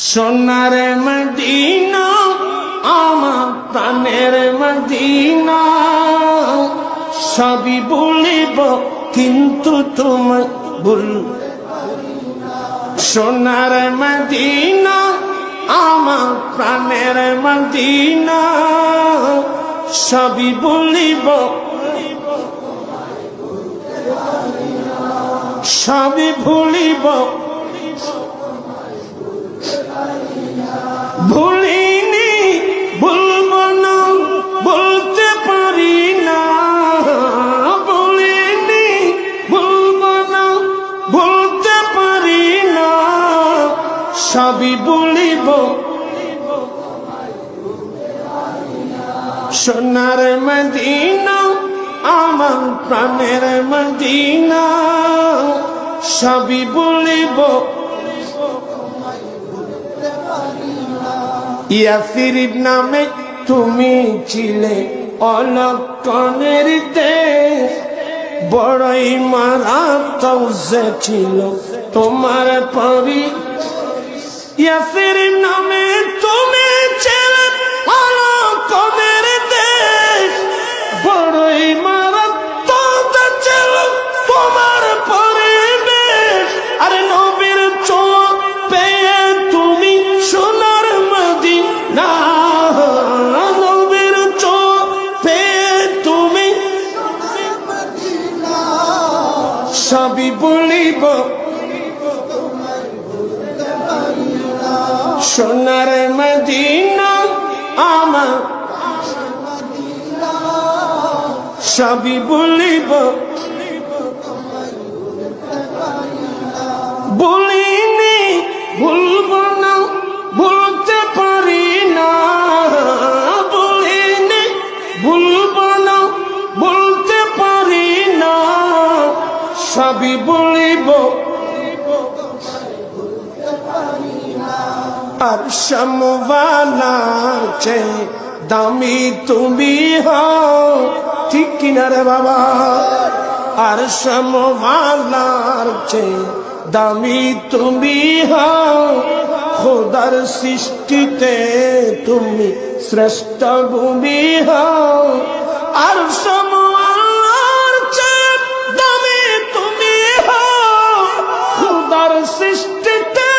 সোনার মদিনা আমার প্রাণের মদিনা, সবই বলিব কিন্তু তোমার ভুল। সোনার মদিনা আমার প্রাণের মদিনা, সবই বলিব সবই ভুলিব, ভুলিনি ভুলব না বলতে পারি না, ভুলিনি ভুলব না বলতে পারি না, সবই ভুলিব। সোনার মদিনা আমার প্রাণের মদিনা, সবই ভুলিব। ইয়াসরিব নামে তুমি ছিলে অলক্ষণের দেশ, বড়ই মারাত্মক ছিল তোমার পরি। ইয়াসরিব নামে তুমি ছিলে অলক্ষণের দেশ, বড়ই মারাত্মক ছিল তোমার পরিবেশ। আরে নবীর চোখ পেয়ে তুমি সোনার মদিনা, নবীর চোখ পেয়ে তুমি সবই বলিব। সোনার মদিনা আমার সবই বলিব, বলিনি ভুলব না বলতে পারি না, বলিনি ভুলব না বলতে পারি না, সবই বলিব। আর সমওয়ালার চেয়ে দামি তুমি হও, ঠিক কিনা রে বাবা? আর সমওয়ালার চেয়ে দামি তুমি হও, খোদার সৃষ্টিতে তুমি শ্রেষ্ঠ ভূমি হও। আর সমওয়ালার চেয়ে দামি তুমি হও, খোদার সৃষ্টিতে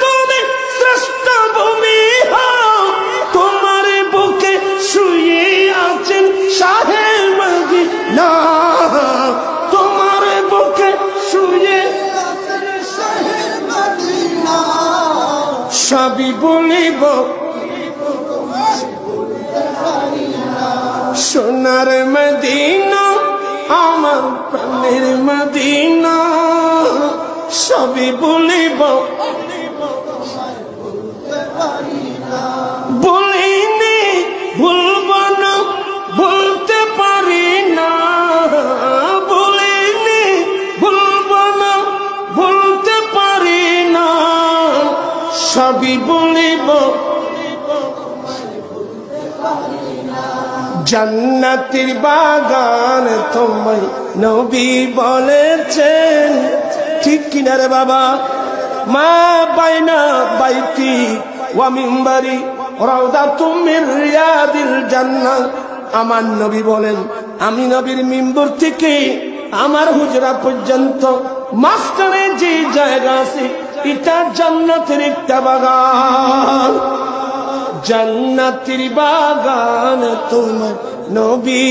তুমি শ্রেষ্ঠ ভূমি হও। তোমার বুকে শুয়ে আছেন শাহে মদিনা, তোমার বুকে শুয়ে সবই বলিব। সোনার মদিনা আমার প্রাণের মদিনা, সবই বলিব। বলিনি ভুলব না বলতে পারি না, বলিনি ভুলব না বলতে পারি না, সবই বলিব। জান্নাতের বাগান তোমায় নবী বলেছেন, ঠিক কিনা রে বাবা? মা বাইনা বাইতি ওয়া মিম্বারি রাউদাতুম মির রিয়াদিল জান্নাহ। আমার নবী বলেন, আমি নবীর মিম্বর থেকে আমার হুজরা পর্যন্ত মাঝখানে যে জায়গা আছে এটা জান্নাতের একটা বাগান। জান্নাতের বাগান তোমার নবী,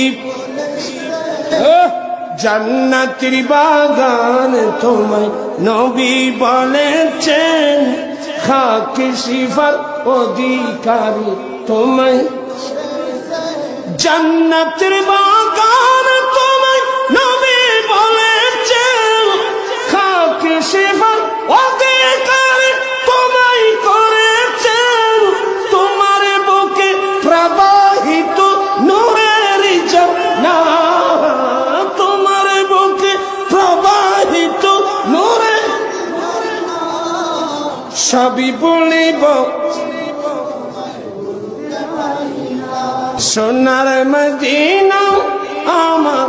জান্নাতের বাগান তোমার নবী বলেছেন, খাকি সিফার অধিকারী তোমায়। জান্নাতের বাগান তোমায় নবী বলেছেন, খাকি সিফার অধিকারী তোমায় করেছেন। তোমার বুকে প্রবাহিত নূরের ঝর্ণা, তোমার বুকে প্রবাহিত নূরে, সবই বলিব। সোনার মদিনা আমার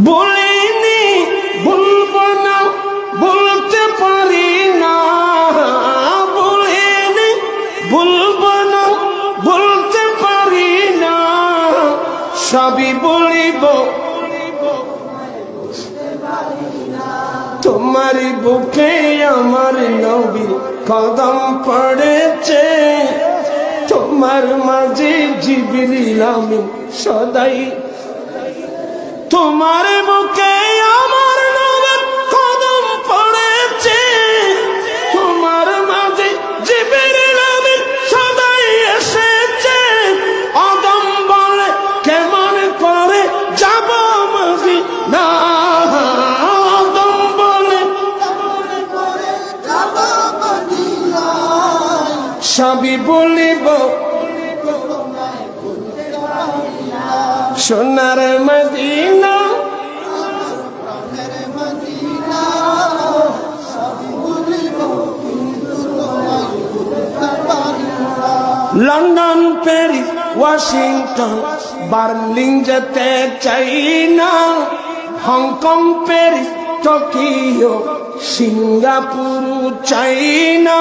বলিনি ভুলব না বলতে পারি না, তোমার বুকে আমার নবী কদম পড়েছে, তোমার মাঝে জিবরিল আমিন সদাই। তোমার বুকে আমার নবীর কদম পড়েছে, তোমার মাঝে জিবরিল আমিন সদাই এসেছে। আদম বলে কেমন করে যাব মদিনা, আদম বলে সবই বলিব সোনার Medina. London, Paris, Washington, Berlin যেতে চাই না, হংকং, প্যারিস, টোকিও, সিঙ্গাপুর চাই না।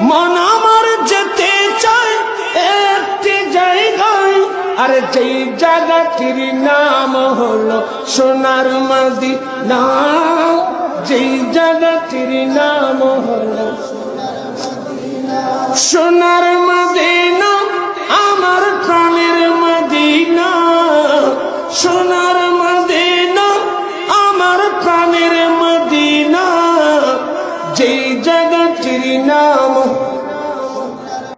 মন আমার যেতে চাই একটি জায়গায়, আর যেই জায়গাটির নাম হলো সোনার মদিনা, যেই জায়গাটির নাম হলো সোনার মদিনা, আমার প্রাণের মদিনা, সোনার